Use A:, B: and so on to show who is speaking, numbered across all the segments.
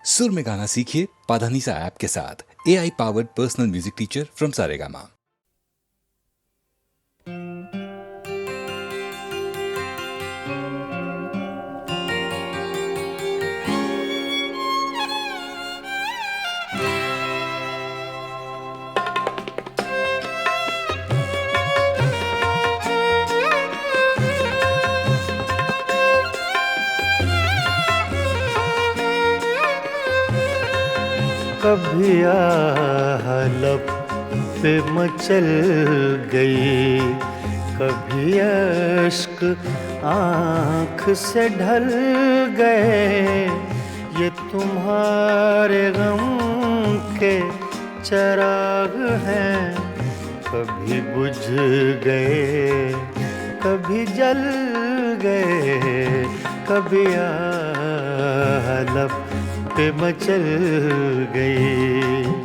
A: सुर में गाना सीखिए पाधानीसा ऐप के साथ। AI powered personal music teacher from Saregama.
B: कभी आह लब पे मचल गई, कभी अश्क आँख से ढल गए। ये तुम्हारे गम के चराग हैं, कभी बुझ गए कभी जल गए। कभी आह लब पे मचल गई।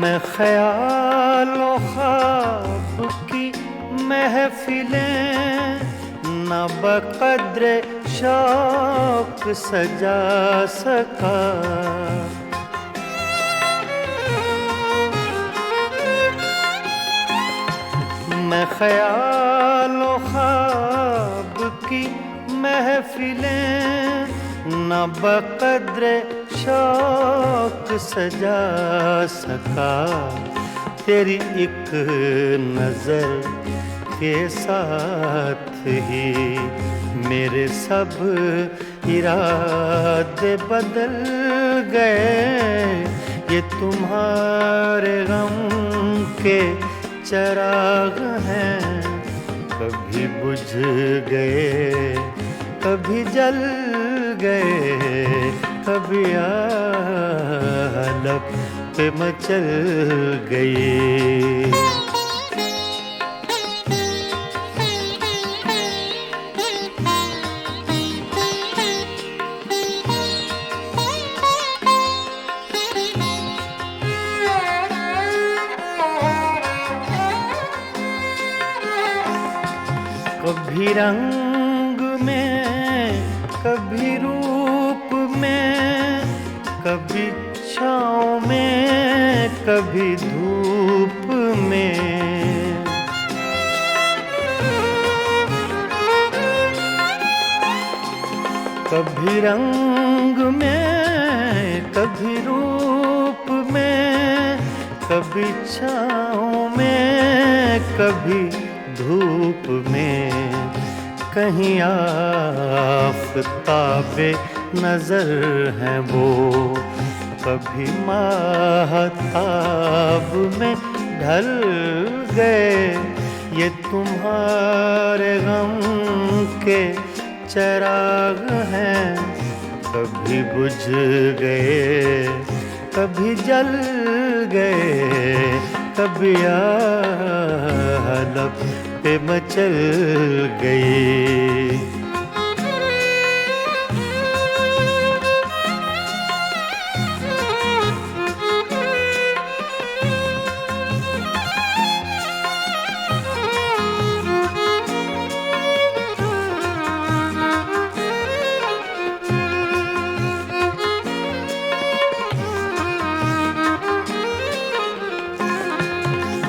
B: मैं ख्यालों ख्वाब की महफिलें न बक़द्र शौक सजा सका। मैं ख्यालों ख्वाब की महफिलें न बक़द्र शौक सजा सका। तेरी एक नजर के साथ ही मेरे सब इरादे बदल गए। ये तुम्हारे गम के चराग हैं, कभी बुझ गए कभी जल गए। कभी आह लब पे मचल गई। कभी रंग में कभी रूप में, कभी छाँव में कभी धूप में। कभी रंग में कभी रूप में, कभी छाँव में कभी धूप में। कहीं आफ़ताबे नजर हैं वो, कभी माहताब में ढल गए। ये तुम्हारे गम के चराग हैं, कभी बुझ गए कभी जल गए। कभी आह लब पे मचल गई।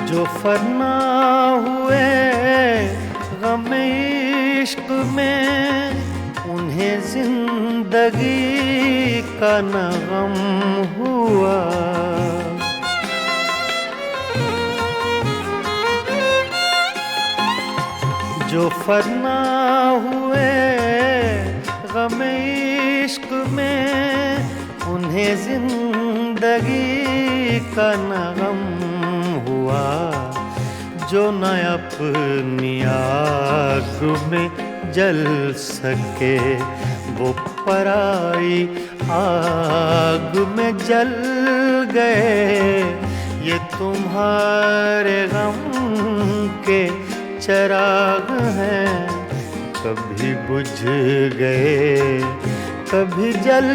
B: जो फना हुए गम इश्क में, उन्हें जिंदगी का न गम हुआ। जो फना हुए गम इश्क में, उन्हें जिंदगी का न गम हुआ। जो न अपनी आग में जल सके, वो पराई आग में जल गए। ये तुम्हारे गम के चराग हैं, कभी बुझ गए कभी जल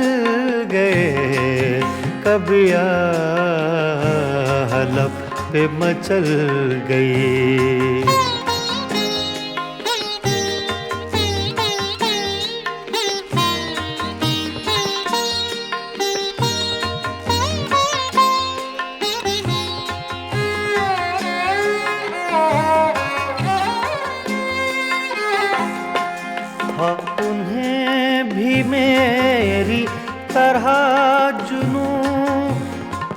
B: गए, कभी आह लब पे मचल गई। उन्हें भी मेरी तरह जुनूं,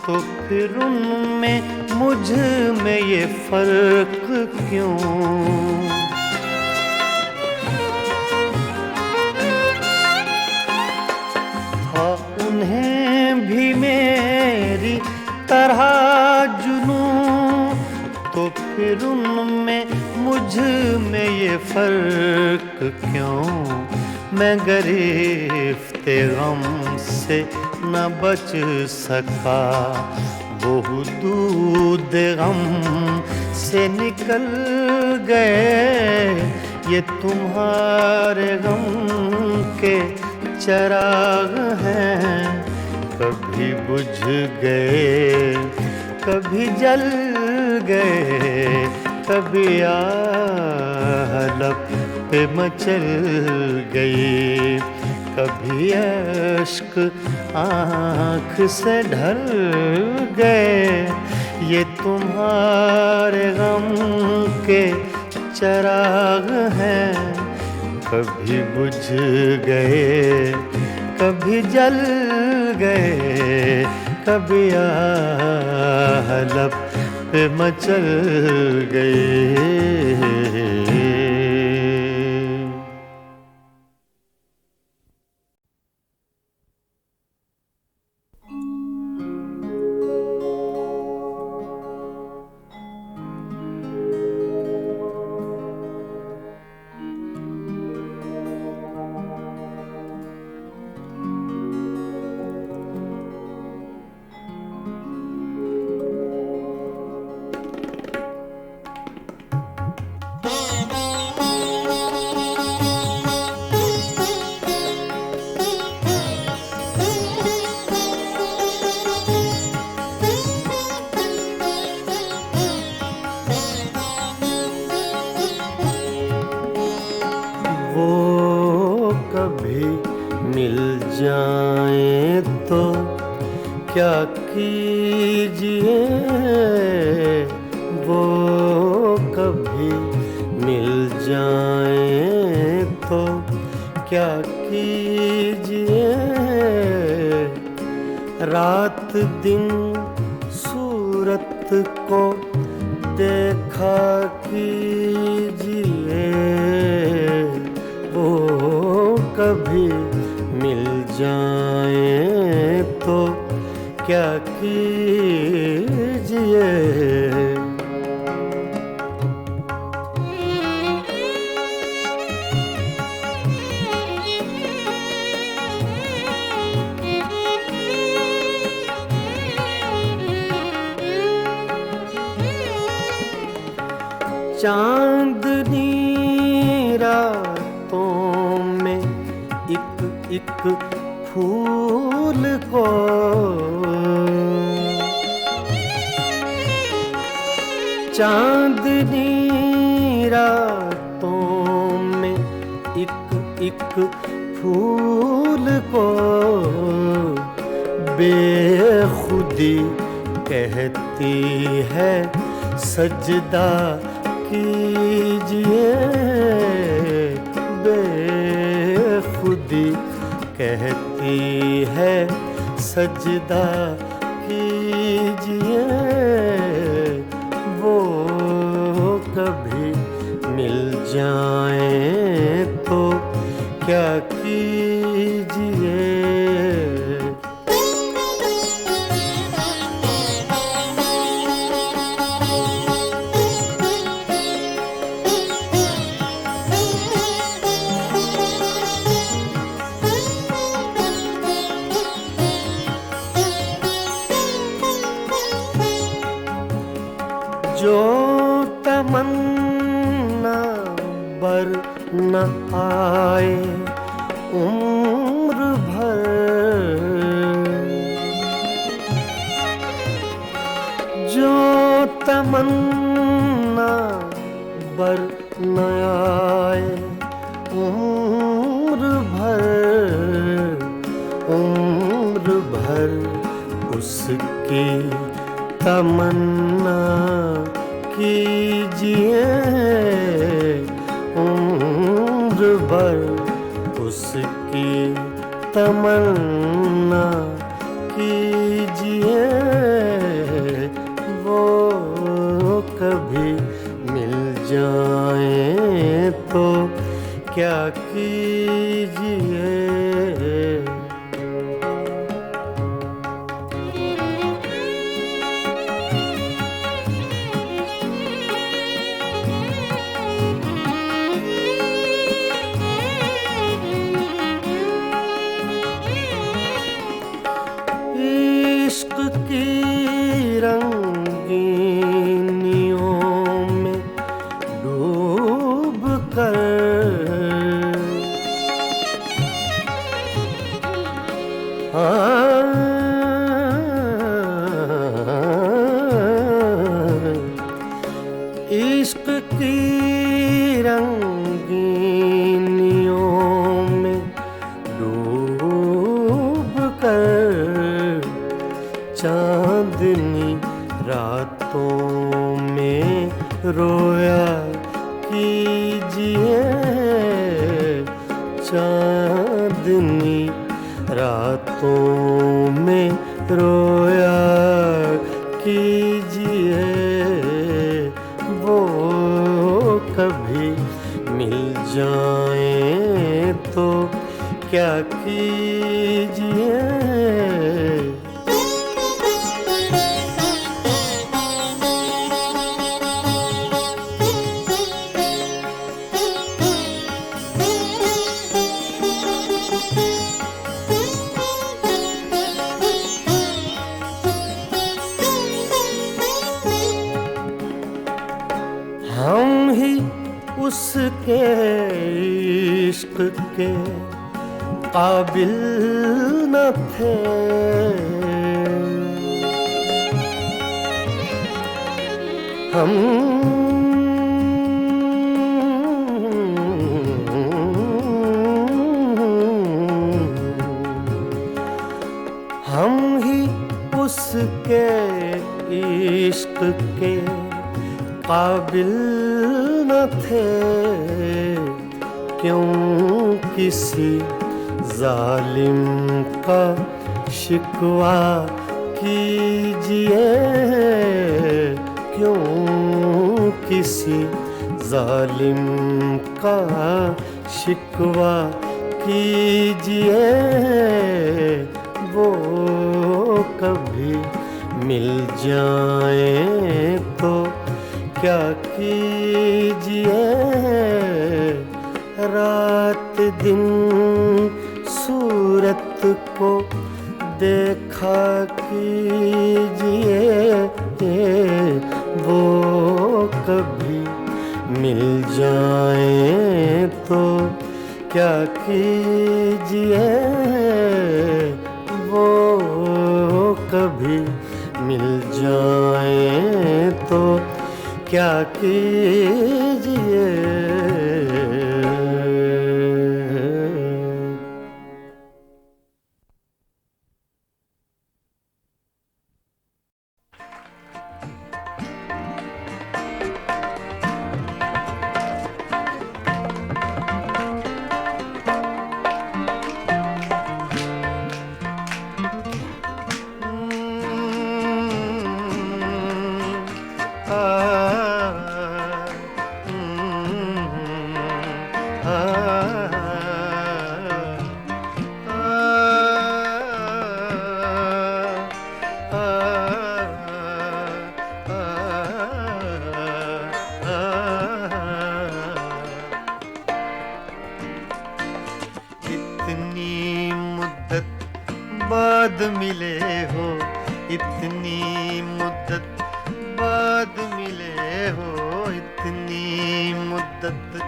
B: तो फिर उनमें मुझ में ये फर्क क्यों? हाँ, उन्हें भी मेरी तरह जुनूं, तो फिर उनमें मुझ में ये फर्क क्यों? मैं गिरफ्ते गम से न बच सका, वो हुदूद गम से निकल गए। ये तुम्हारे गम के चराग हैं, कभी बुझ गए कभी जल गए, कभी आह लब पे मचल गई, कभी अश्क आँख से ढल गए। ये तुम्हारे गम के चराग हैं, कभी बुझ गए कभी जल गए, कभी आह लब पे मचल गए। मिल जाए तो क्या कीजिए, वो कभी मिल जाए तो क्या कीजिए। रात दिन सूरत को देखा कीजिए, वो कभी मिल जाए तो क्या कीजिए। चांदनी रातों में एक एक फूल को चांदनी रातों में एक एक फूल को बेखुदी कहती है सजदा कीजिए। बेखुदी कहती है सजदा कीजिए, वो कभी मिल जाए तो क्या कीजिए। जो तमन्ना बर न आए उम्र भर, जो तमन्ना बर न आए उम्र भर उसकी तमन्ना कीजिए, उम्र भर उसकी तमन्ना कीजिए, वो कभी मिल जाए तो क्या कीजिए। इश्क की रंगीनियों में डूब कर इश्क की रंगीनियों में डूब कर चांदनी रातों में रोया कीजिए, चांदनी रातों में रोया कीजिए, वो कभी मिल जाए तो क्या कीजिए। हम ही उसके इश्क के काबिल न थे, हम ही उसके इश्क के काबिल न थे, क्यों किसी जालिम का शिकवा कीजिए, क्यों किसी जालिम का शिकवा कीजिए, वो कभी मिल जाए तो क्या कीजिए। रात दिन सूरत को देखा कीजिए, वो कभी मिल जाए तो क्या कीजिए, वो कभी मिल जाए तो क्या कीजिए। बाद मिले हो, इतनी मुद्दत बाद मिले हो, इतनी मुद्दत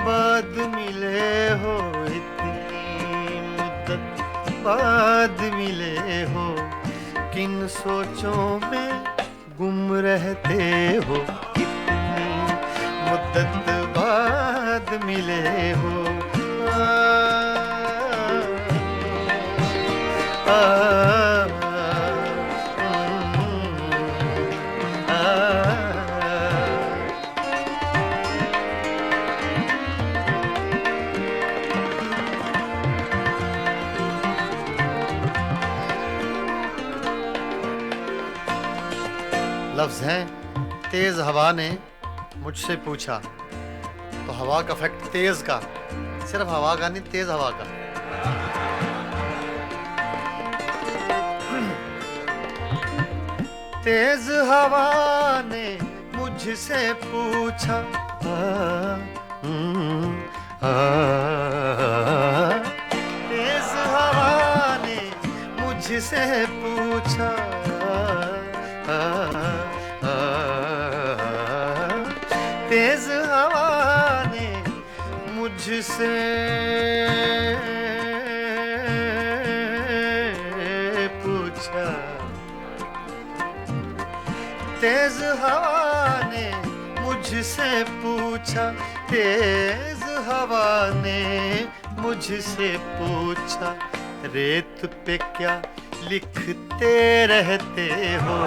B: बाद मिले हो, इतनी मुद्दत बाद मिले हो, किन सोचों में गुम रहते हो, इतनी मुद्दत बाद मिले हो। लफ्ज़ हैं, तेज हवा ने मुझसे पूछा, तो हवा का इफेक्ट तेज का, सिर्फ हवा का नहीं, तेज हवा का। तेज हवा ने मुझसे पूछा, तेज हवा ने मुझसे पूछा, तेज हवा ने मुझसे पूछा, तेज हवा ने मुझसे पूछा, तेज हवा ने मुझसे पूछा, रेत पे क्या लिखते रहते हो,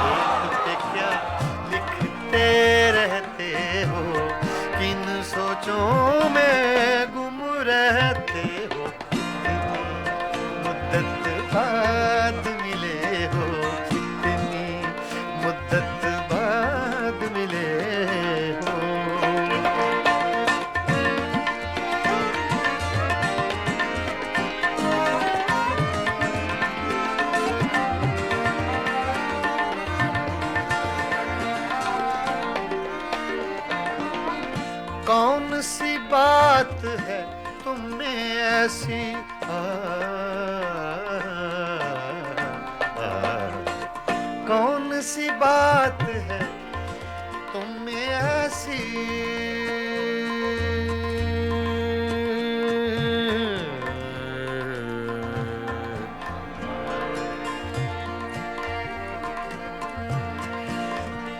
B: रेत पे क्या लिखते रहते हो, किन सोचों में गुम रहते हो, मुद्दत बाद मिले हो, इतनी मुद्दत बाद मिले हो। कौन सी बात है तुम में ऐसी, कौन सी बात है तुम में ऐसी,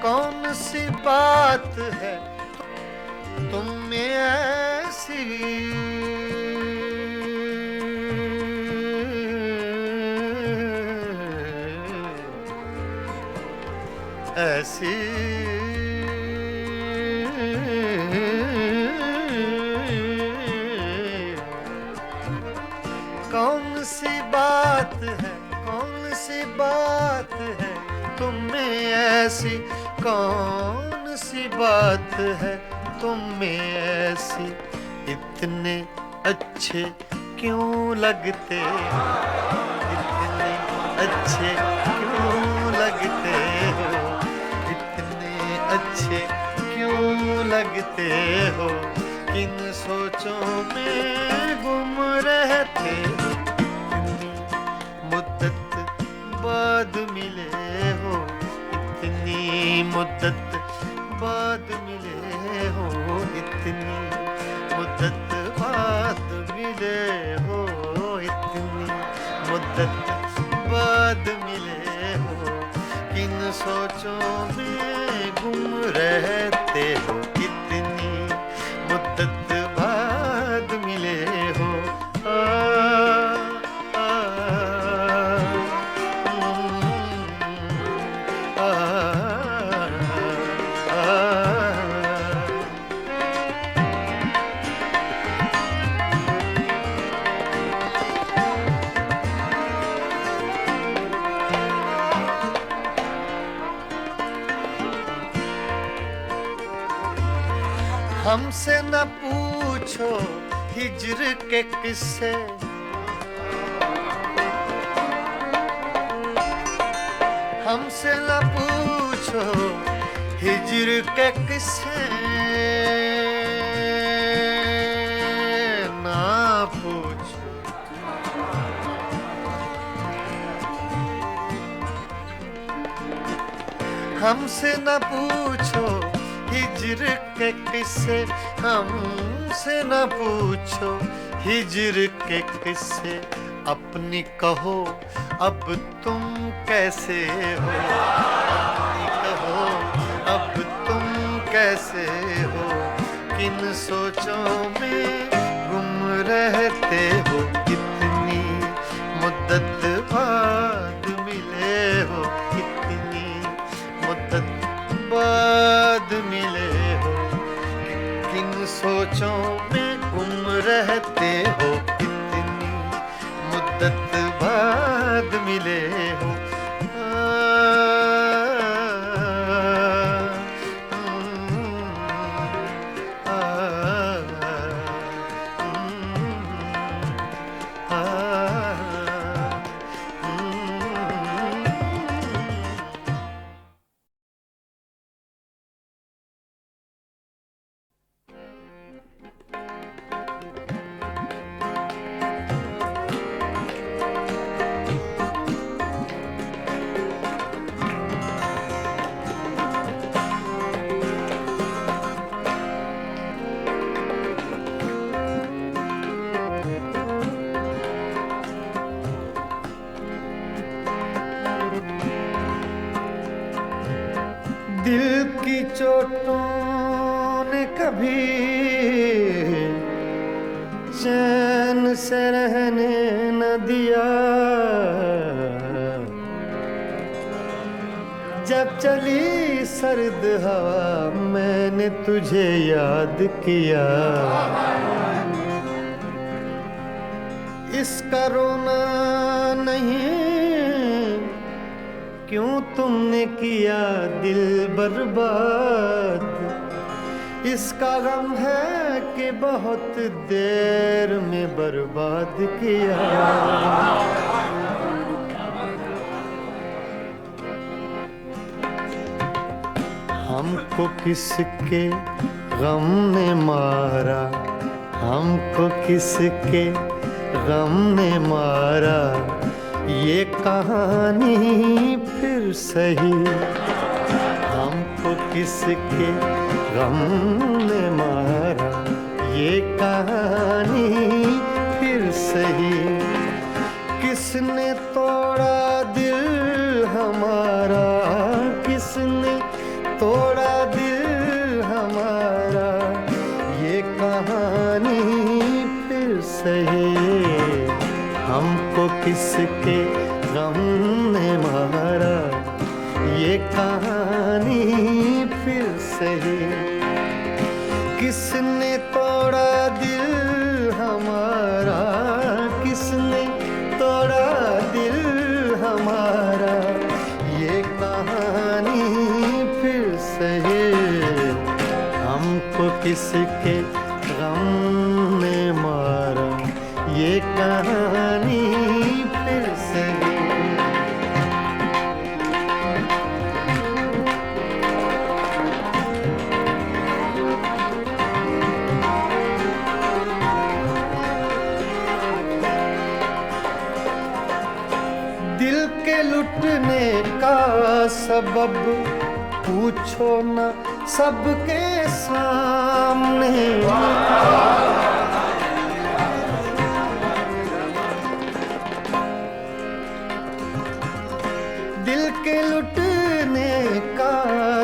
B: कौन सी बात है तुम में ऐसी, ऐसी कौन सी बात है, कौन सी बात है तुम में ऐसी, कौन सी बात है तुम में ऐसी, इतने अच्छे क्यों लगते, इतने अच्छे क्यों लगते हो, इतने अच्छे क्यों लगते हो, किन सोचों में गुम रहते हो, इतनी मुद्दत बाद मिले हो, इतनी मुद्दत बाद मिले हो, इतनी मुद्दत बाद मिले हो, इतनी मुद्दत बाद मिले हो, किन सोचों में गुम रहते हो, इतनी मुद्दत बाद मिले हो। हमसे न पूछो हिज्र के किस्से, हमसे न पूछो हिज्र के किस्से, ना पूछो, हमसे न पूछो हिज्र के किस्से, हम हमसे न पूछो हिजर के किस्से, अपनी कहो अब तुम कैसे हो, अपनी कहो अब तुम कैसे हो, किन सोचों में गुम रहते हो, कितनी मुद्दत बाद मिले हो, कितनी मुद्दत बाद मिले हो, किन सोचों में गुम रहते हो, कितनी मुद्दत बाद मिले हो। दिल की चोटों ने कभी चैन से रहने न दिया, जब चली सर्द हवा मैंने तुझे याद किया, इसका रोना नहीं क्यों तुमने किया दिल बर्बाद, इसका गम है कि बहुत देर में बर्बाद किया। हमको किसके गम ने मारा, हमको किसके गम ने मारा, ये कहानी फिर सही, हमको किसके गम ने मारा, ये कहानी फिर सही, किसने तोड़ा दिल हमारा, किसने तोड़ा दिल हमारा, ये कहानी फिर सही, हमको किसके गम ने मारा, ये कहानी फिर सही, किसने तोड़ा दिल हमारा, किसने तोड़ा दिल हमारा, ये कहानी फिर सही, हमको किसके गम ने मारा, ये कहानी फिर सही। दिल के लुटने का सबब पूछो न सबके सामने, दिल के लुटने का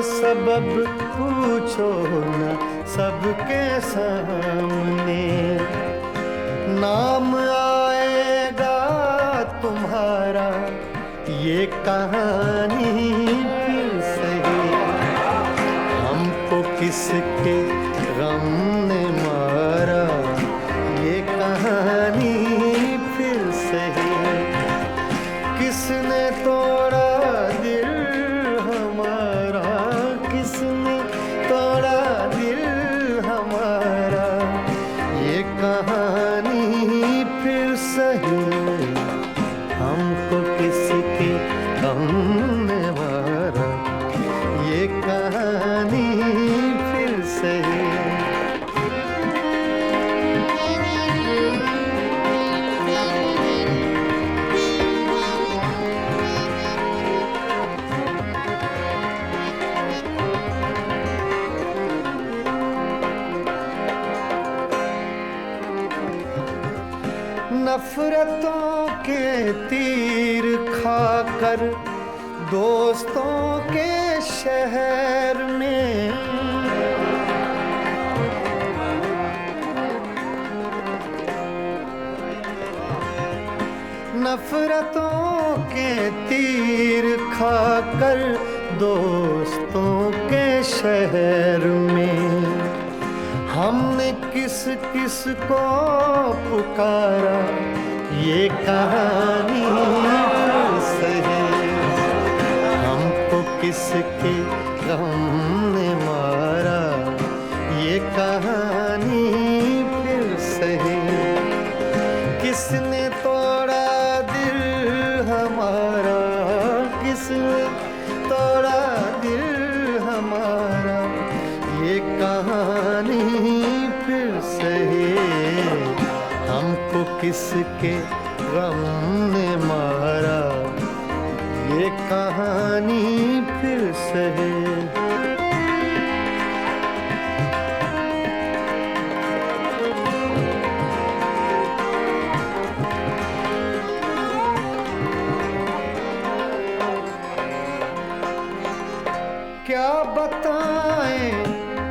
B: सबब पूछो न सबके सामने, नाम आएगा तुम्हारा, ये कहानी फिर सही, हमको किसके गम ने मारा, ये कहानी फिर सही, किसने तोड़ा दिल हमारा, किसने तोड़ा दिल हमारा, ये कहानी फिर सही, हमको किसके गम ने मारा, ये कहानी फिर सही। नफरतों के तीर खाकर दोस्तों के शहर में नफरतों के तीर खाकर दोस्तों के शहर में हमने किस किस को पुकारा ये कहानी सही हमको किसके गम ने मारा ये कहानी फिर सही किसने तोड़ा दिल हमारा किसने तोड़ा दिल हमारा ये कहानी फिर सही हमको किसके गम ने मारा ये कहानी फिर सही क्या बताएं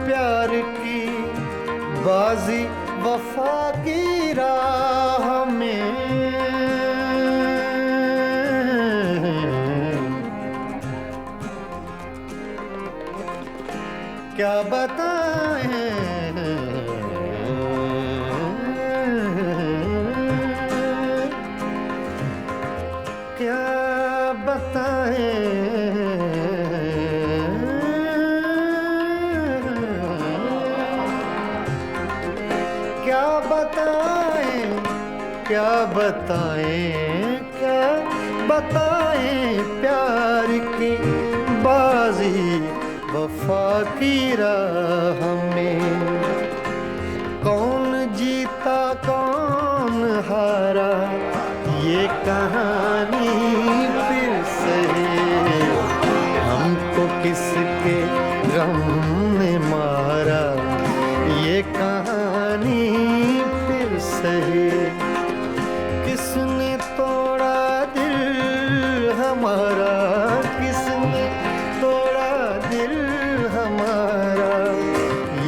B: प्यार की बाजी वफा की राह में क्या बताएं क्या बताएं क्या बताएं क्या बताएं क्या बताएं प्यार की बाजी वफा की राह में कौन जीता कौन हारा ये कहानी फिर सही हमको किसके गम ने मारा ये कहानी फिर सही किसने तोड़ा दिल हमारा किसने तोड़ा दिल हमारा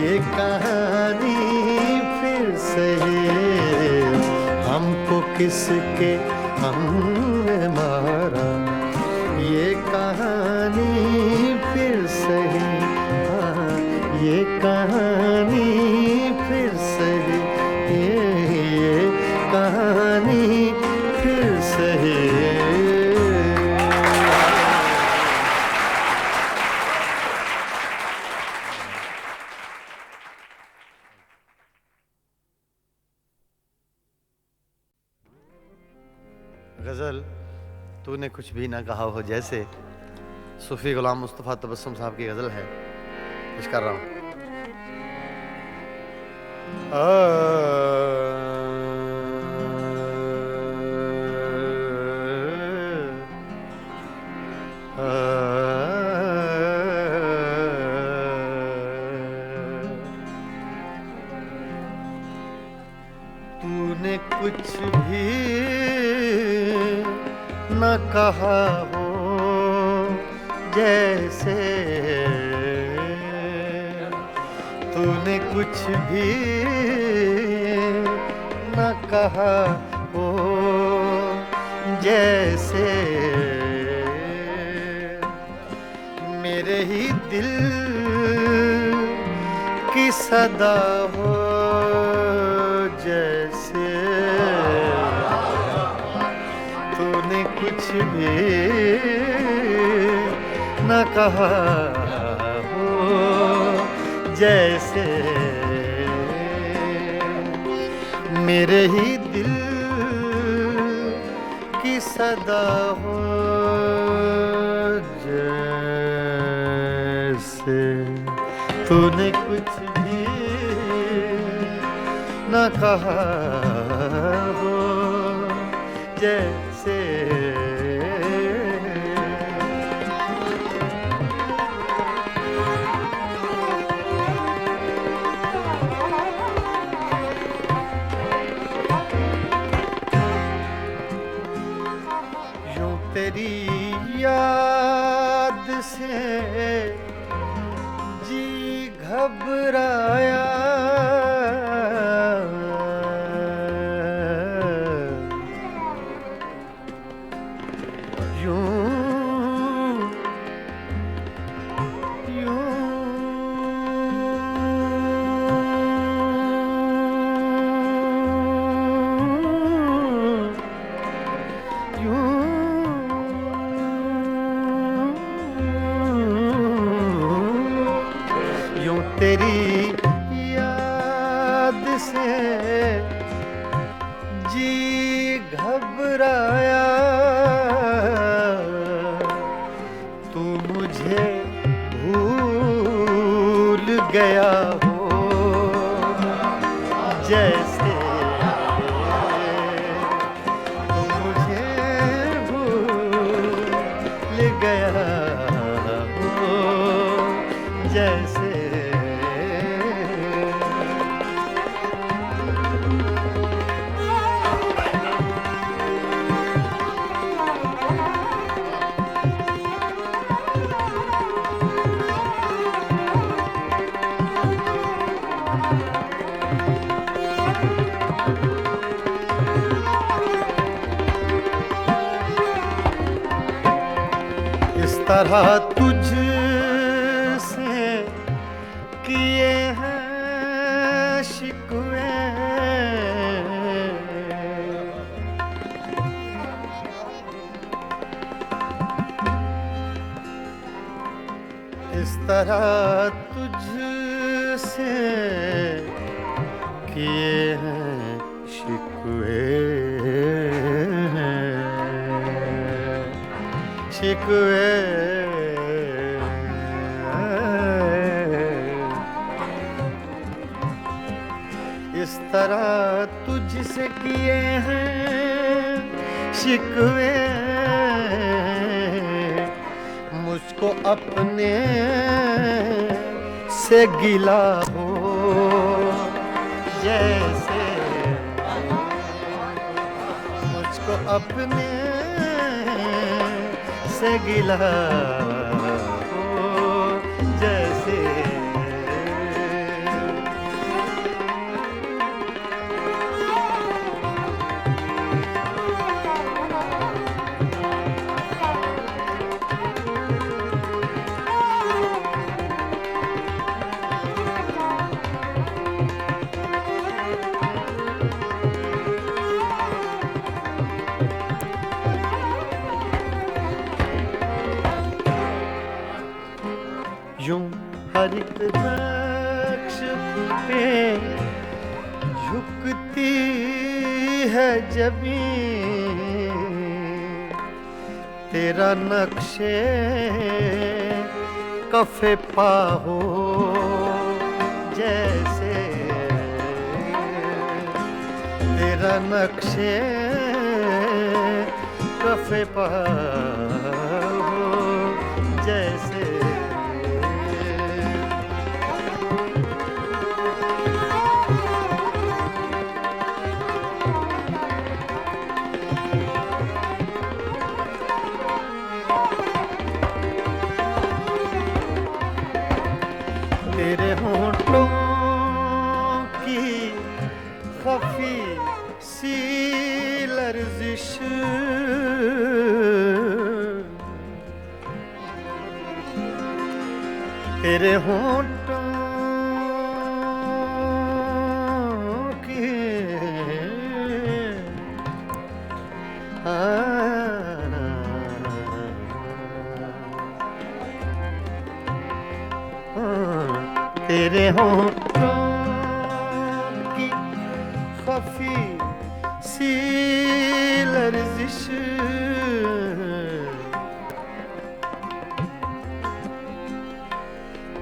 B: ये कहानी फिर सही हमको किसके हमने मारा ये कहानी फिर सही हाँ ये कहानी फिर सही ये कहानी फिर सही गज़ल तूने कुछ भी ना कहा हो जैसे सूफी गुलाम मुस्तफ़ा तबस्सुम साहब की गज़ल है पेश कर रहा हूँ तूने कुछ भी न कहा हो जैसे तूने कुछ भी न कहा हो जैसे मेरे ही दिल की सदा हो जैसे तूने कुछ भी न कहा हो जैसे मेरे ही दिल की सदा हो जैसे तूने कुछ भी न कहा हो जैसे घबराया यूं यूं तेरी याद से जी घबराया तू मुझे भूल गया हो जैसे तू मुझे भूल गया हो जैसे इस तरह तुझसे किए हैं शिकवे इस तरह तुझसे किए हैं शिकवे शिकवे इस तरह तुझसे किए हैं शिकवे मुझको अपने से गिला हो जैसे मुझको अपने से गिला हो जैसे यूं हर एक नक्श पे झुकती है जमीन तेरा नक्शे कफे पा हो जैसे तेरा नक्शे कफे पा हो जैसे तेरे होंठों की खफी सी लर्जिश तेरे होंठों की तेरे होंठों की खफी सी लर्जिश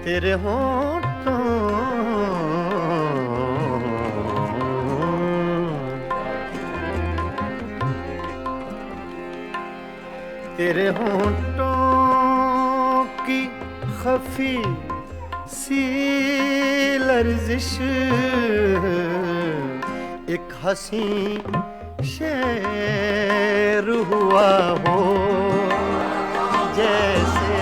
B: तेरे होंठों तेरे होंठों की खफी सी लर्जिश एक हंसी शेर हुआ हो जैसे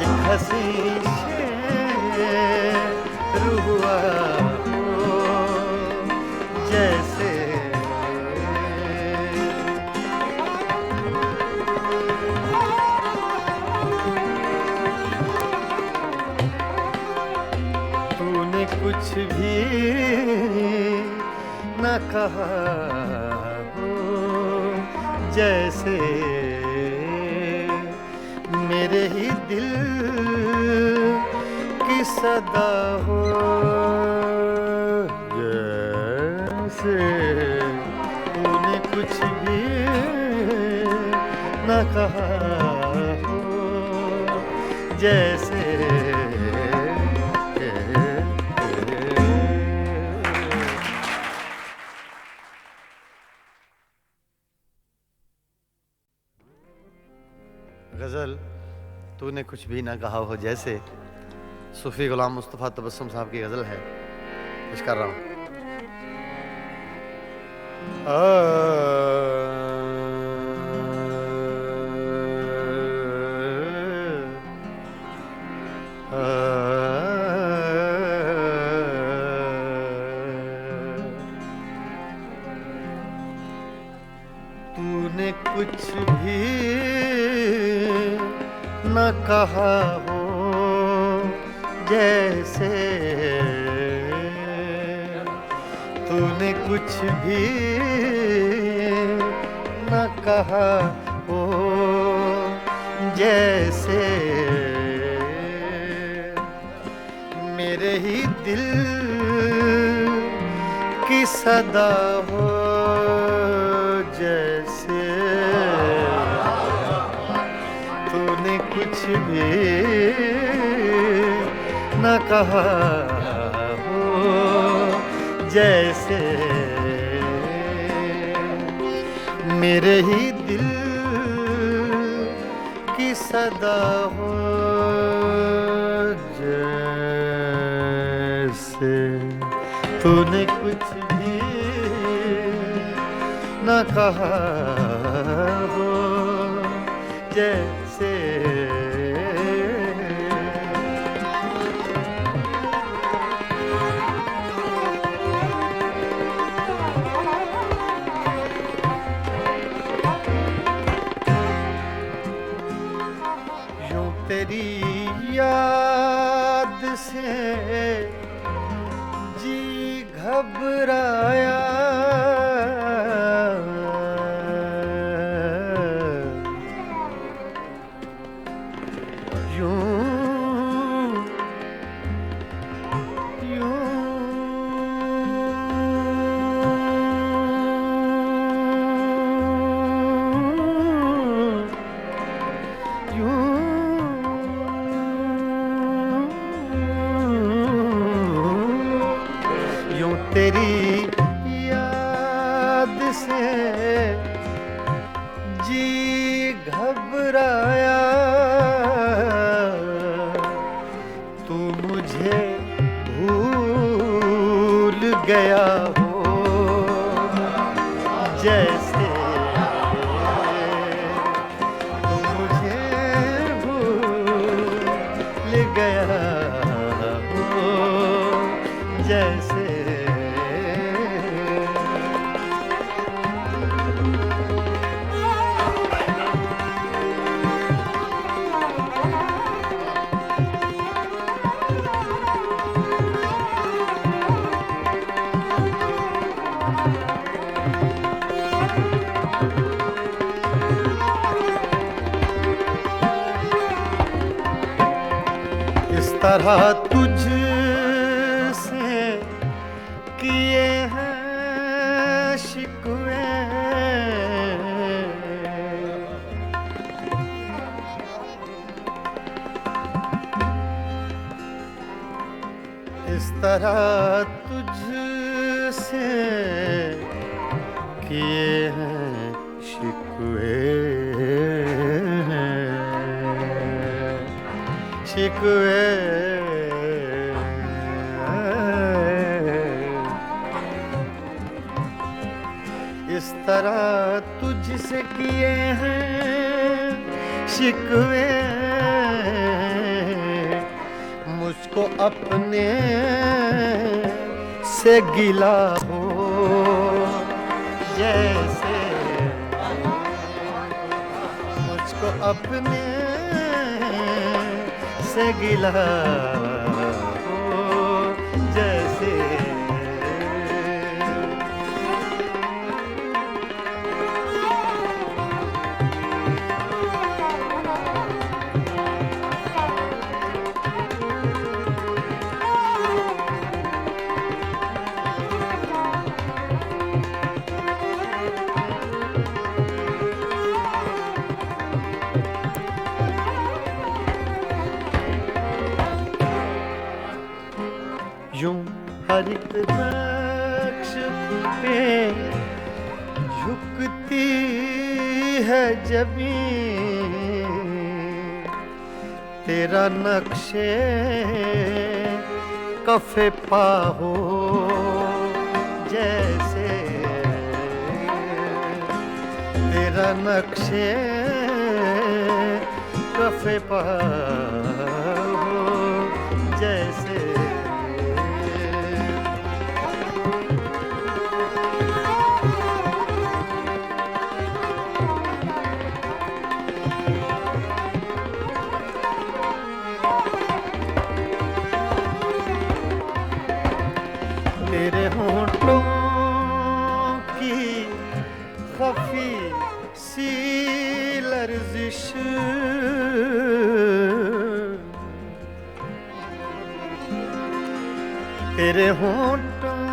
B: एक शेर हुआ हो जैसे तूने कुछ भी न कहा हो जैसे मेरे ही दिल की सदा हो जैसे तूने कुछ भी न कहा हो जैसे गज़ल तूने कुछ भी ना कहा हो जैसे सूफी गुलाम मुस्तफ़ा तबस्सुम साहब की गज़ल है, पेश कर रहा हूँ। तूने कुछ भी न कहा हो जैसे तूने कुछ भी न कहा हो जैसे मेरे ही दिल की सदा हो जैसे तूने कुछ भी न कहा हो जैसे मेरे ही दिल की सदा हो जैसे तूने कुछ भी न कहा हो जैसे यूं तेरी याद से जी घबराया तेरी याद से जी घबराया तू मुझे भूल गया हो जैसे तू मुझे भूल गया हो जैसे तरह तुझसे किए हैं शिकवे इस तरह तुझसे किए हैं शिकवे शिकवे इस तरह तुझसे किए हैं शिकवे अपने से गिला हो, जैसे मुझको अपने से गिला हो, जैसे यूं हर एक नक्श पे झुकती है जमीन, तेरा नक्शे कफे पा हो, जैसे तेरा नक्शे कफे पा हो, जैसे तेरे होंठों की खफी सी लर्जिश, तेरे होंठों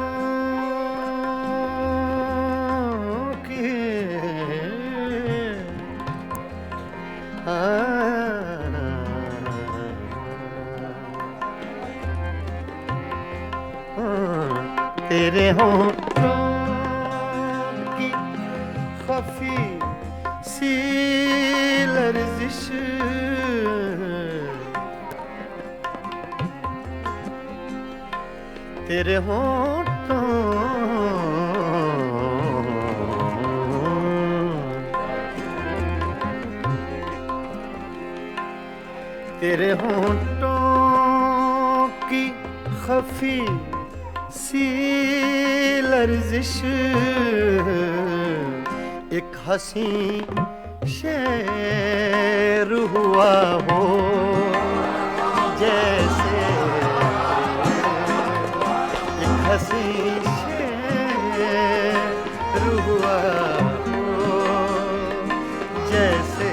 B: की तेरे होंठों की खफी सी लर्जिश, तेरे होंठों तेरे होंठों की खफी सी लर्जिश, एक हंसी शेर हुआ हो, जैसे एक हंसी शेर हुआ हो, जैसे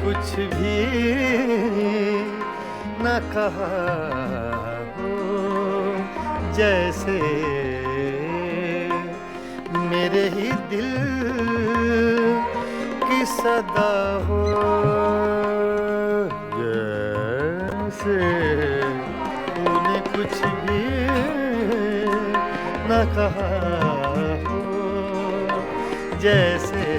B: कुछ भी न कहा हो, जैसे मेरे ही दिल की सदा हो, जैसे तूने कुछ भी न कहा हो, जैसे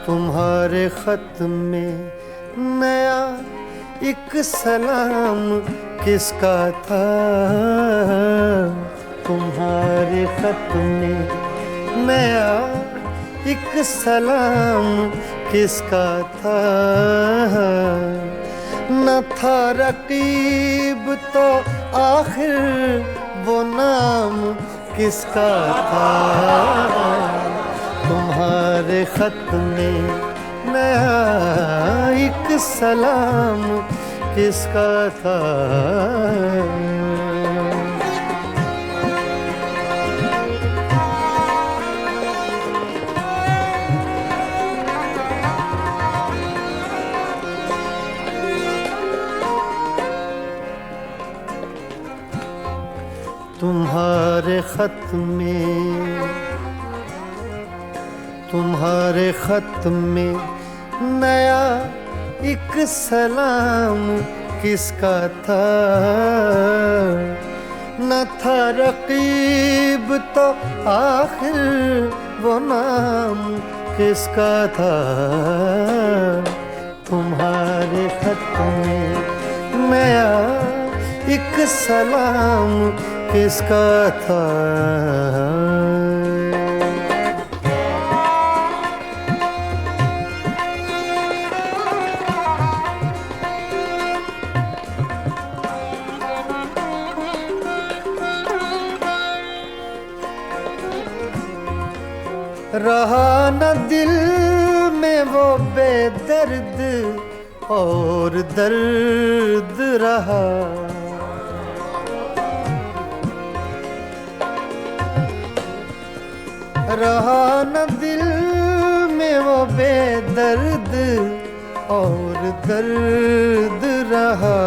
B: तुम्हारे खत में नया एक सलाम किसका था, तुम्हारे खत में नया एक सलाम किसका था, न था रकीब तो आखिर वो नाम किसका था, तुम्हारे खत में नया एक सलाम किसका था। तुम्हारे खत में नया एक सलाम किसका था, न था रकीब तो आखिर वो नाम किसका था। तुम्हारे खत में नया एक सलाम किसका था। रहा न दिल में वो बेदर्द और दर्द रहा, रहा न दिल में वो बेदर्द और दर्द रहा।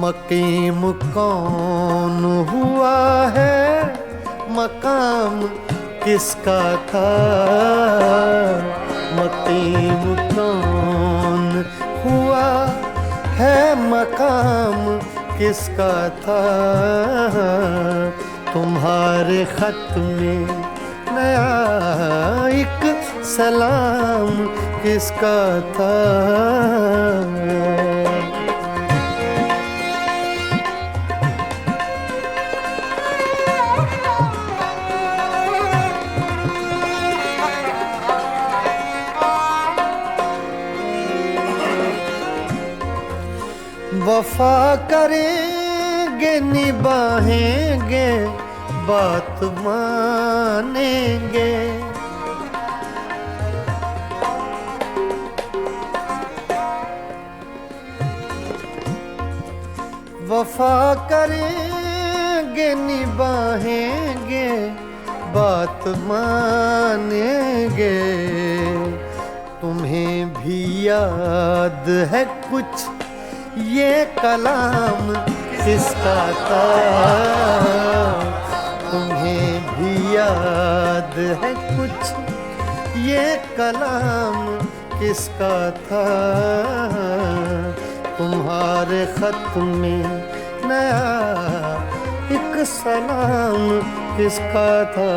B: मकीम कौन हुआ है, मकाम किसका था। मकीम कौन हुआ है, मकाम किसका था। तुम्हारे खत में नया एक सलाम किसका था। वफा करेंगे निभाएंगे बात मानेंगे। वफा करेंगे निभाएंगे बात मानेंगे। तुम्हें भी याद है कुछ ये कलाम किसका था। तुम्हें भी याद है कुछ ये कलाम किसका था। तुम्हारे खत में नया एक सलाम किसका था।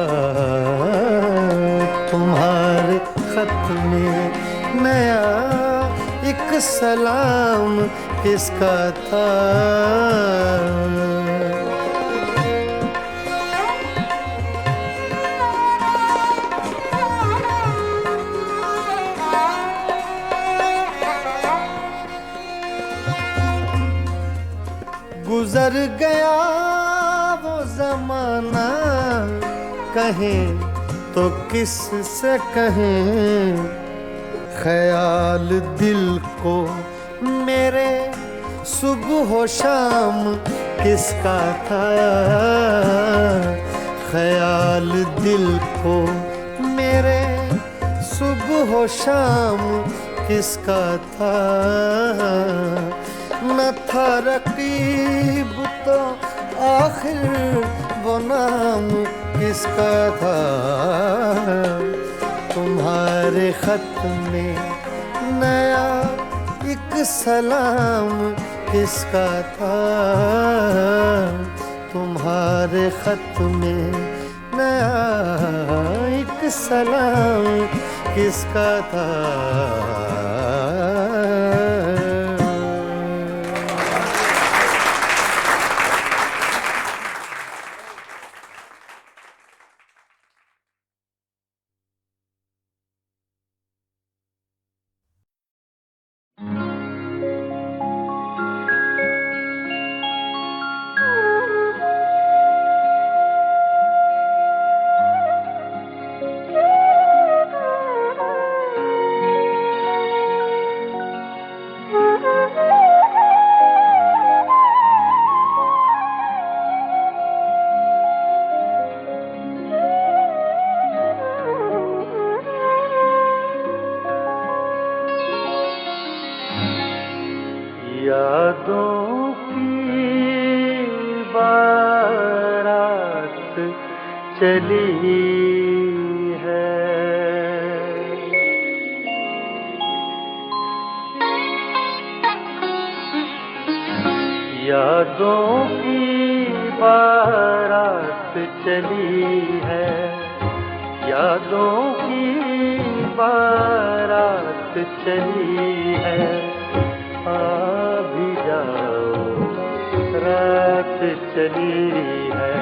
B: तुम्हारे खत में नया एक सलाम किसका था। गुजर गया वो जमाना, कहें तो किस से कहें। ख्याल दिल को मेरे सुबह शाम किसका था। ख्याल दिल को मेरे सुबह शाम किसका था। न था रकीब तो आखिर वो नाम किसका था। तुम्हारे खत में नया एक सलाम किसका था। तुम्हारे खत में नया एक सलाम किसका था। यादों की बारात चली है,
C: यादों की बारात चली है, यादों की बारात चली है, आ भी जाओ रात चली है,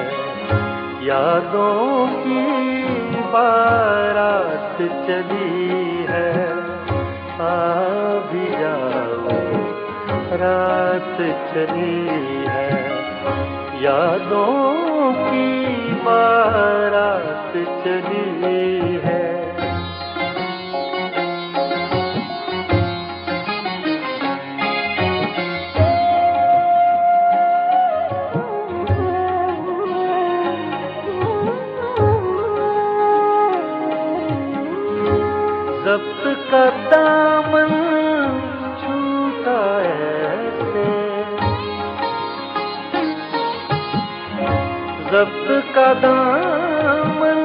C: यादों की बारात चली है, आ भी जाओ रात चली है, यादों की बारात चली है। ज़ब्त का दामन छूटा ऐसे, ज़ब्त का दामन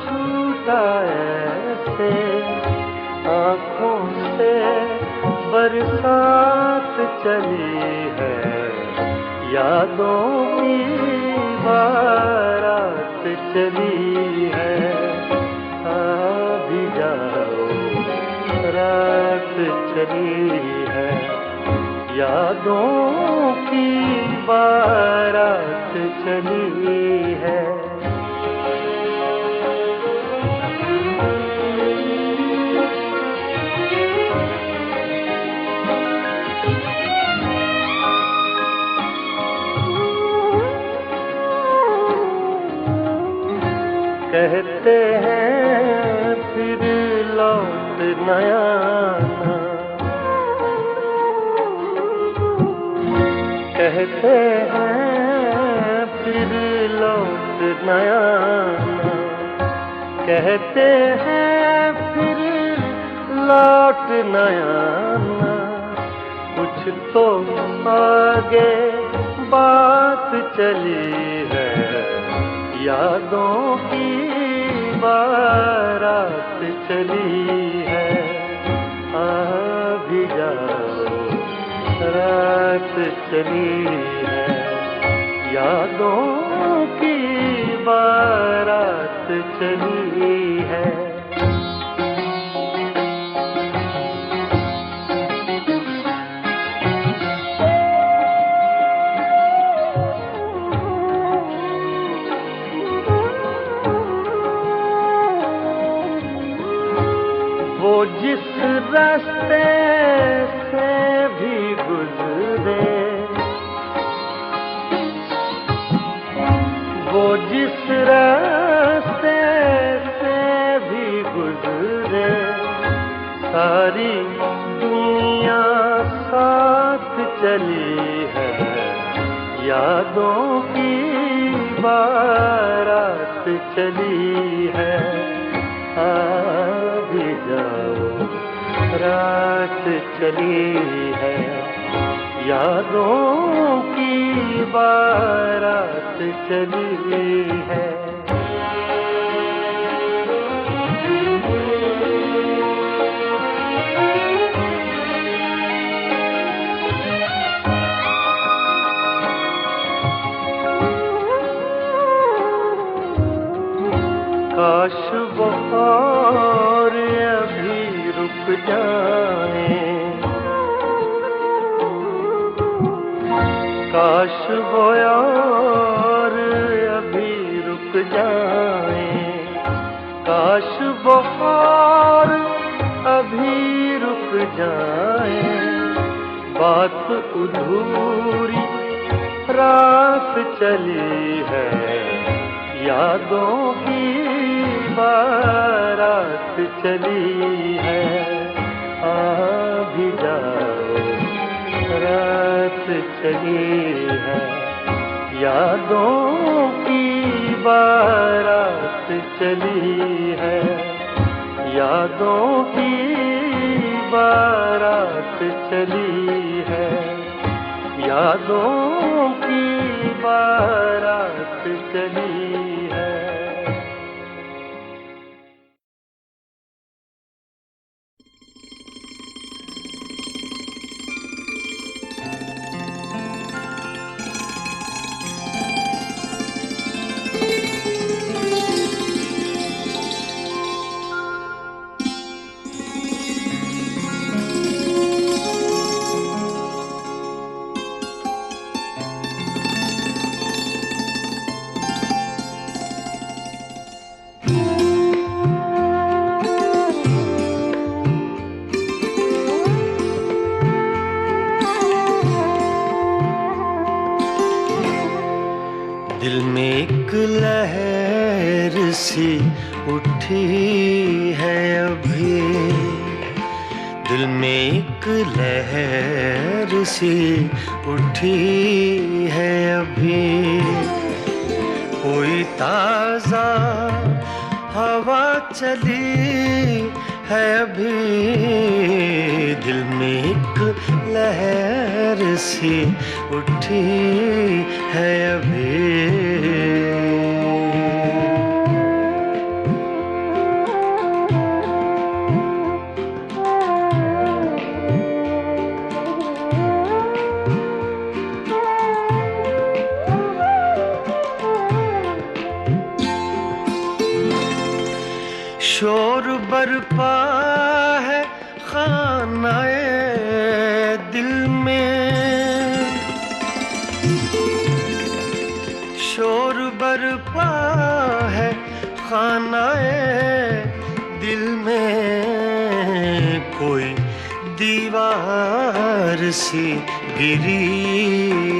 C: छूटा ऐसे, आँखों से बरसात चली है, यादों की बारात चली है, भी जाओ रात चली है, यादों की बारात चली है। कहते हैं फिर लौट न आना, कहते हैं फिर लौट न आना, कहते हैं फिर लौट न आना, कुछ तो आगे बात चली है, यादों की बारात चली है, आ भी जाओ रात चली है, यादों की बारात चली है। वो जिस रास्ते से भी गुजरे, वो जिस रास्ते से भी गुजरे, सारी दुनिया साथ चली है, यादों की बारात चली है, भी जाओ रात चली है, यादों की बारात चली है। काश वो और अभी रुक जाए, काश वो और अभी रुक जाए, काश वो और अभी रुक जाए, बात अधूरी रात चली है, यादों की बारात चली है, आ भी जाओ रात चली है, यादों की बारात चली है, यादों की बारात चली है, यादों की बारात चली है। लहर सी उठी है अभी, दिल में एक लहर सी उठी है अभी। कोई ताजा हवा चली है अभी, दिल में एक लहर सी उठी है अभी। शोर बरपा है खानाए दिल में, शोर बरपा है खानाए दिल में। कोई दीवार सी गिरी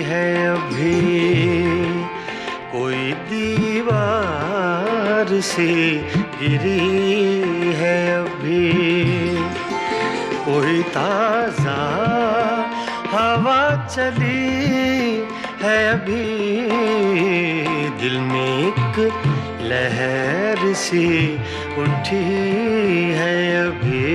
C: है अभी, कोई दीवार सी गिरी है अभी। कोई ताजा हवा चली है अभी, दिल में एक लहर सी उठी है अभी।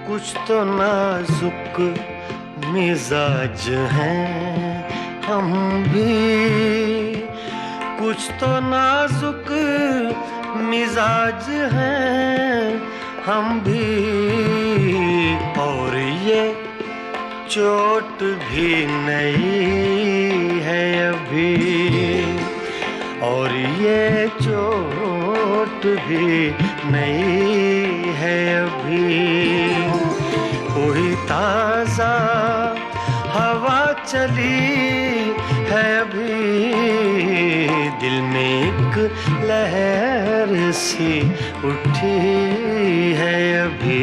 C: कुछ तो नाजुक मिजाज हैं हम भी, कुछ तो नाजुक मिजाज हैं हम भी। और ये चोट भी नई है अभी, और ये चोट भी नई है अभी। कोई ताजा हवा चली है अभी, दिल में एक लहर सी उठी है अभी।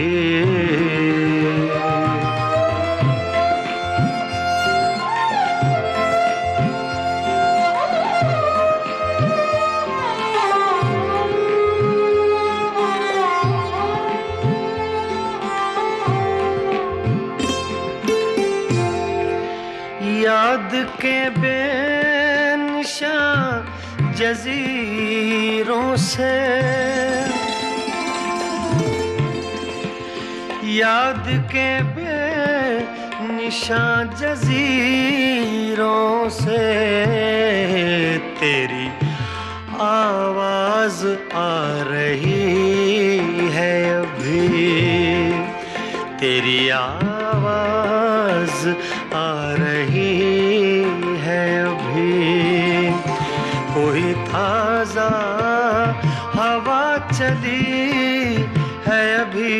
C: याद के बेनिशान जजीरों से, याद के बेनिशान जजीरों से। तेरी आवाज आ रही है अभी, तेरी आवाज आ रही है अभी। कोई ताजा हवा चली है अभी,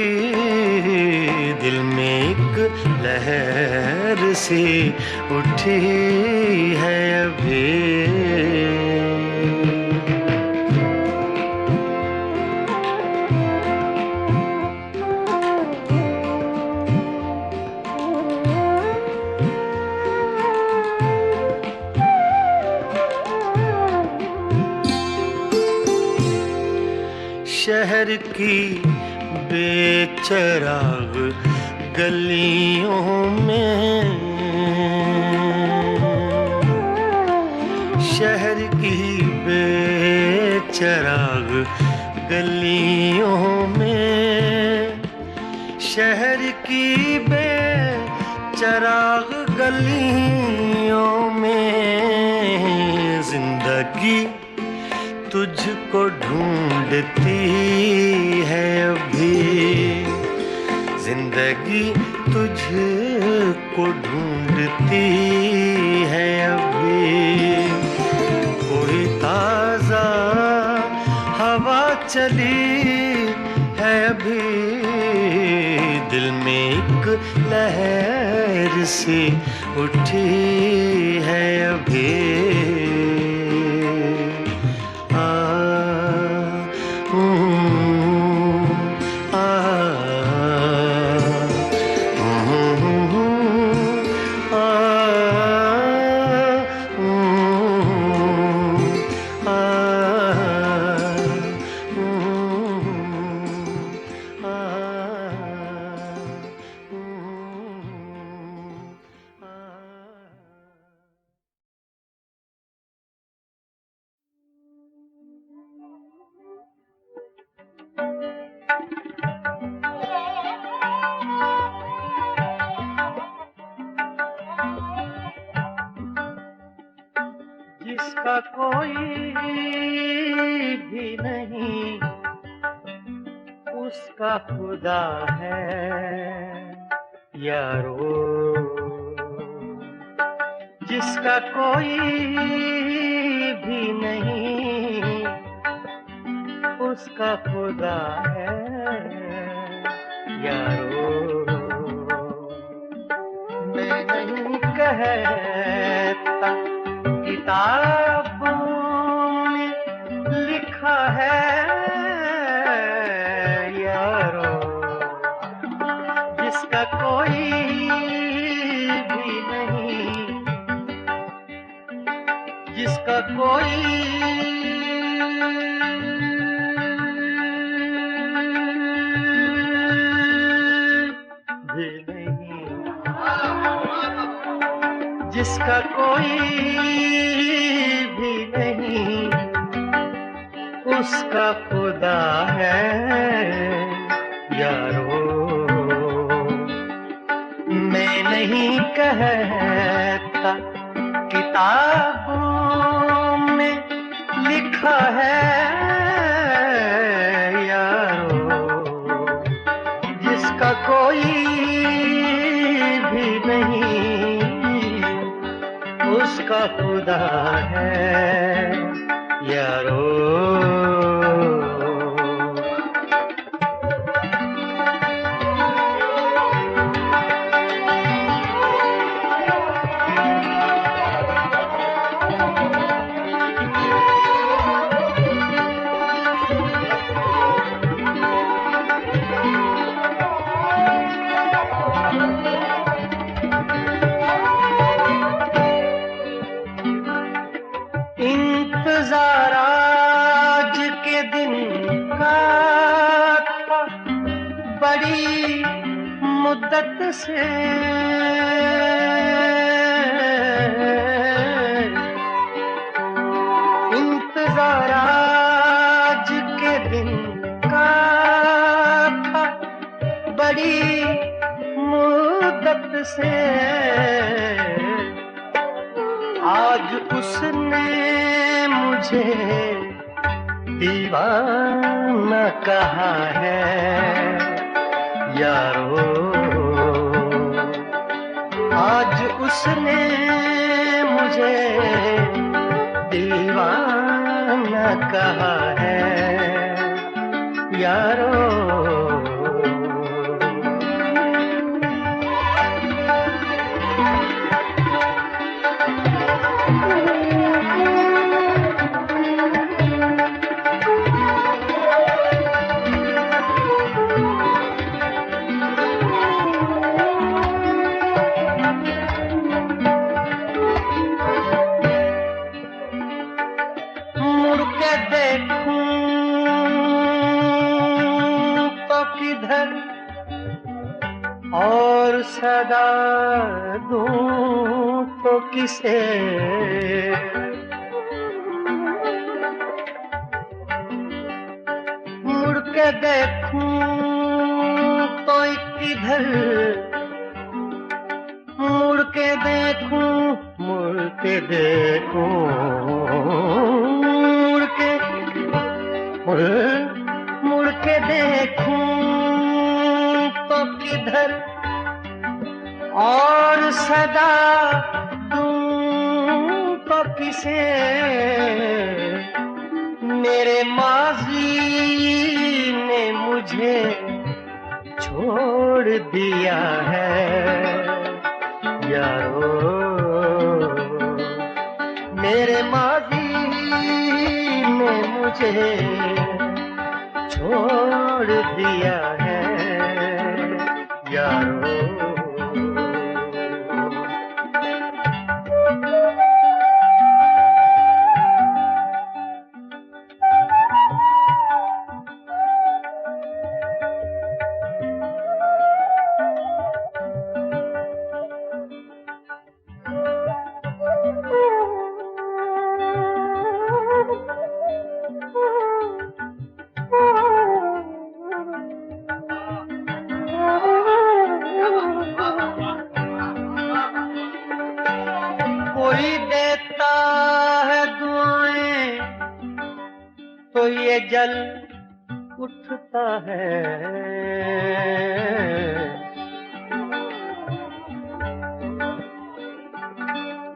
C: दिल में एक लहर सी उठी है अभी। शहर की बेचराग गलियों में, शहर की बेचराग गलियों में, शहर की बेचराग गलियों में। जिंदगी तुझको ढूंढती है अभी, जिंदगी तुझको ढूंढती है अभी। कोई ताजा हवा चली है अभी, दिल दिल में एक लहर सी उठी है अभी। आ, आ, जिसका कोई भी नहीं उसका खुदा है यारो। जिसका कोई भी नहीं उसका खुदा है यारो। मैं नहीं कहता किताबों में लिखा है यारो। जिसका कोई भी नहीं जिसका कोई भी नहीं जिसका कोई भी नहीं उसका खुदा है यारो। मैं नहीं कहता किताबों में लिखा है यारो। जिसका कोई भी नहीं उसका खुदा है यारो। इंतजार आज के दिन का था बड़ी मुद्दत से। इंतजार आज के दिन का था बड़ी मुद्दत से। आज उसने मुझे दीवाना कहा है यारो। आज उसने मुझे दीवाना कहा है यारो। और सदा दूं तो किसे। मुड़ के देखूं तो किधर। मुड़ के देखूं मुड़ के देखूं मुड़ के देखूं तो किधर। और सदा दूं तो किसे। मेरे माज़ी ने मुझे छोड़ दिया है यारो। मेरे माजी ने मुझे छोड़ दिया है यारो। कोई देता है दुआएं तो ये जल उठता है।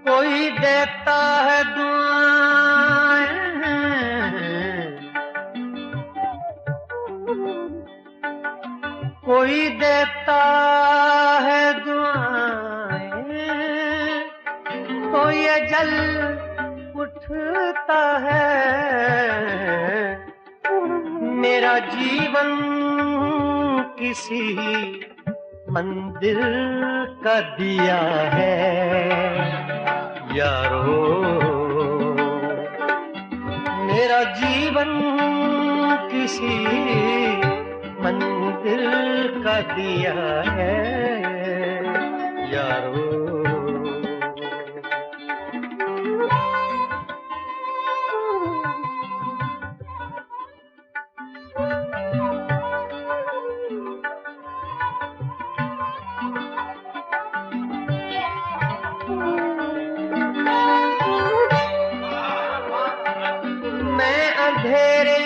C: कोई देता है दुआएं कोई देता है दुआएं तो ये जल उठता है। मेरा जीवन किसी मंदिर का दिया है यारो। मेरा जीवन किसी मंदिर का दिया है यारो। मैं अंधेरे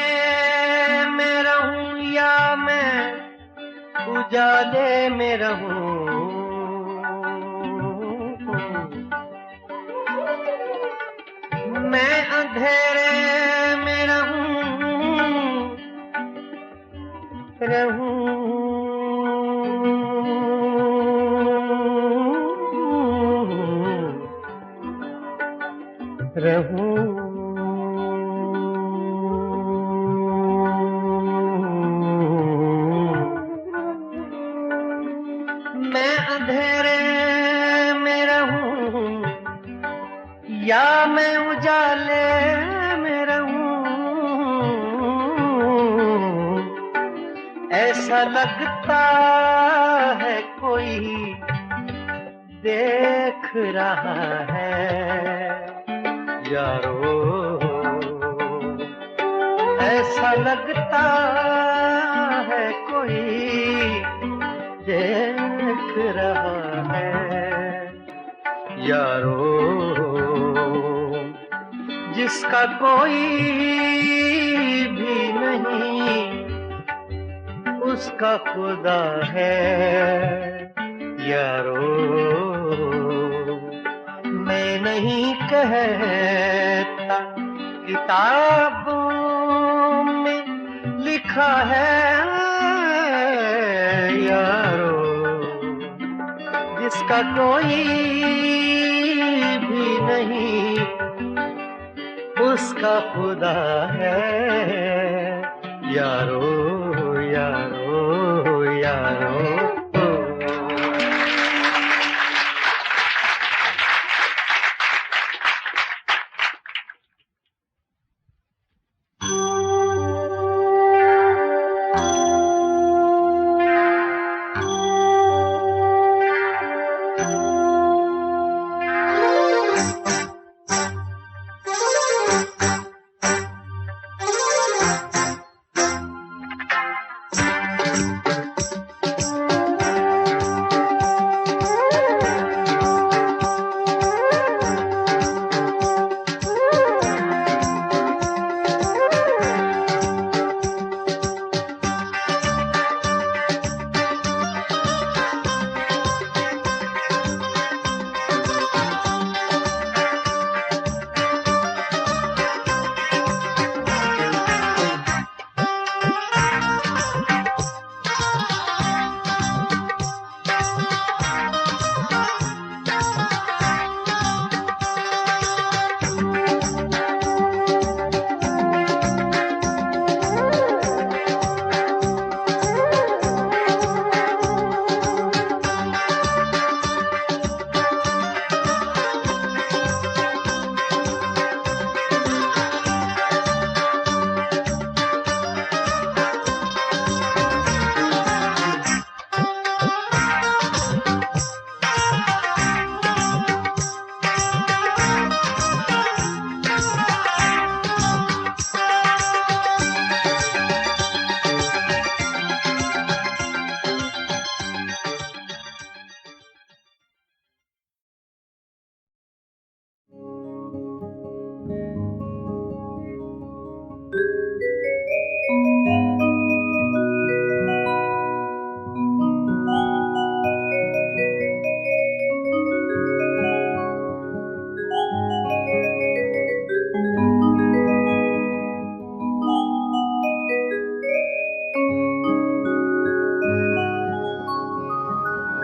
C: में रहूं या मैं उजाले में रहूं। मैं अंधेरे में रहूं। मैं अंधेरे में रहूं या मैं उजाले में रहूं। ऐसा लगता है कोई देख रहा है यारो। ऐसा लगता है कोई देख रहा है यारो। जिसका कोई भी नहीं उसका खुदा है यारो। मैं नहीं कहता किताबों में लिखा है यारो। जिसका कोई भी नहीं उसका खुदा है यारो यारो यारो।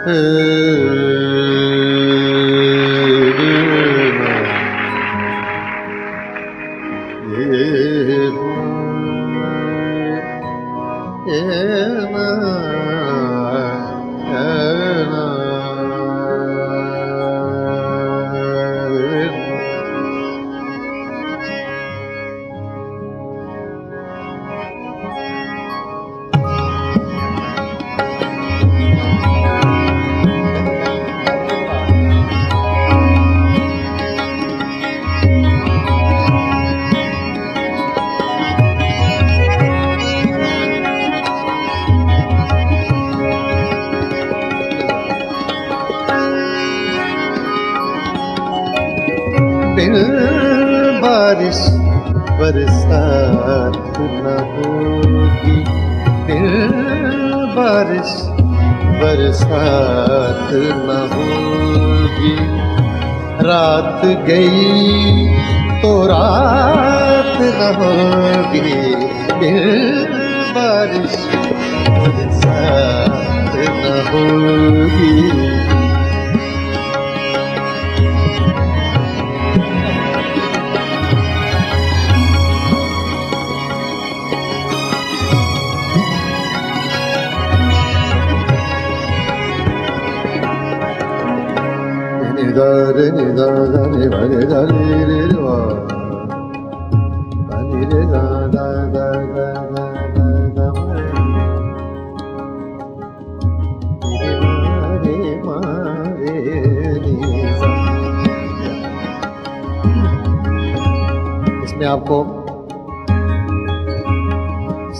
C: बिन बारिश बरसात न होगी, बिन बारिश बरसात न होगी। रात गई तो रात न होगी, बिन बारिश बरसात न होगी। ni da da ni ba ni da ni re wa ba ni re da da da da da da da re ma re ni sa। इसमें आपको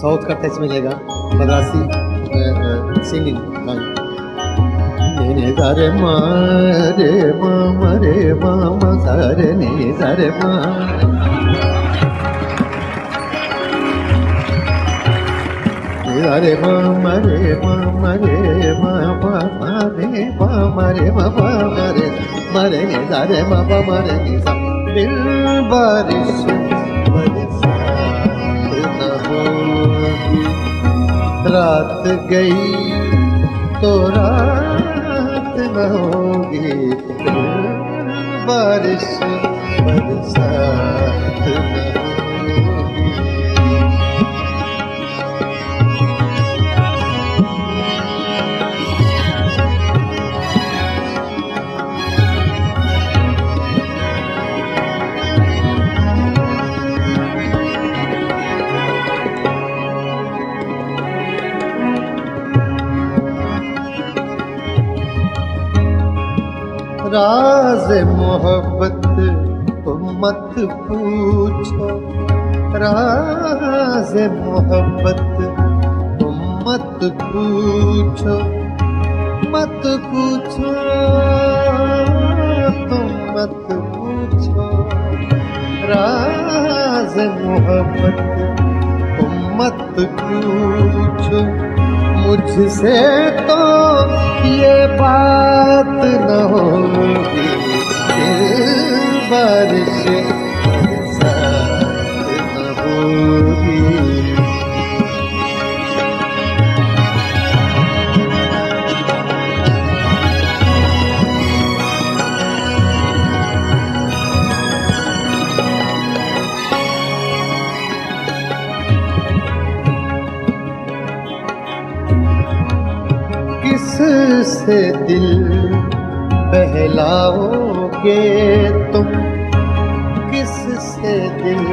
C: साउथ का टच मिलेगा, Madrasi singing line. ni da re ma re ma ma sa re ni sa re ma। ni da re ma re ma re ma ma re ma re ma re ni da re ma re ni sa। बिन बारिश बरसात न होगी, रात गई तो रात न होगी। बिन बारिश बरसात न होगी। राज़ मोहब्बत तुम मत पूछो, राज़ मोहब्बत तुम मत पूछो, मत पूछो तुम मत पूछो। राज़ मोहब्बत तुम मत पूछो, मुझसे तो ये बात न होगी। बारिश बरसात न होगी। किससे दिल बहलाओगे तुम, किससे दिल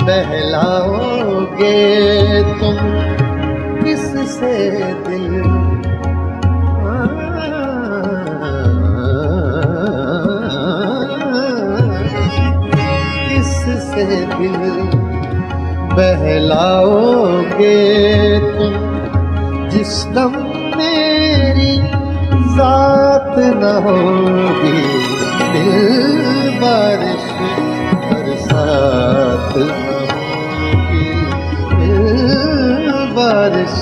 C: बहलाओगे तुम, किससे दिल किससे दिल बहलाओगे तुम। जिस दम मेरी ज़ात न होगी, दिल बारिश बरसात न होगी। दिल बारिश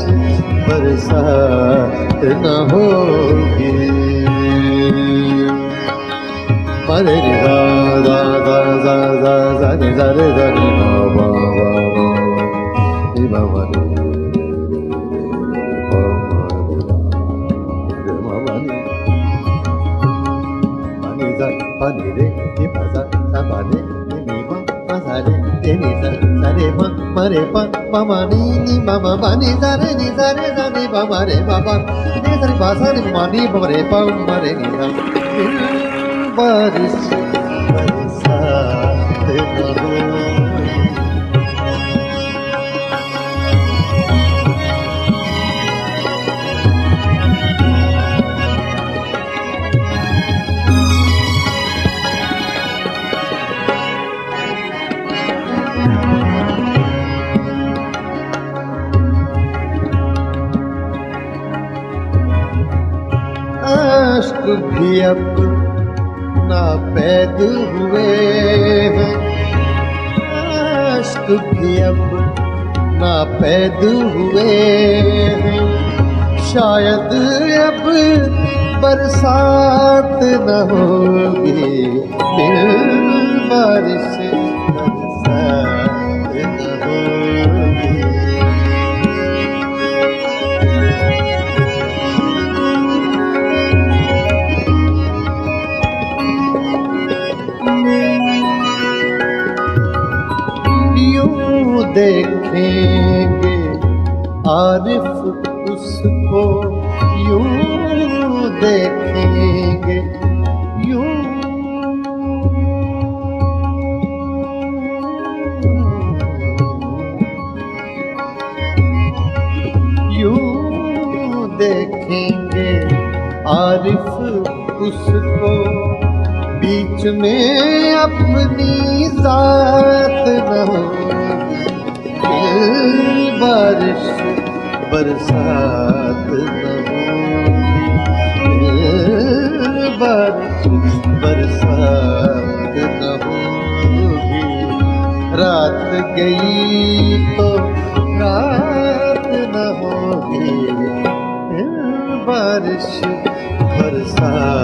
C: बरसात न होगी। मरे गा गा गा गा गा गा नि गा रे गा नि गा वा वा वा नि वा वा रे रे रे रे। रे म रे प म म नि नि म म प नि सा रे नि सा रे सा नि प म रे प प नि सा रे प सा रे म नि प रे प म रे नि सा बारिश बरसात न हो अश्क भी अब नापैद हुए हैं अश्क भी अब नापैद हुए हैं शायद अब बरसात न होगी फिर बारिश बरसात न होगी यूं देखेंगे आरिफ उसको यूं देखेंगे यूं देखेंगे आरिफ उसको बीच में अपनी जात न होगी बारिश बरसात न होगी बारिश बरसात न होगी रात गई तो रात न होगी बारिश बरसात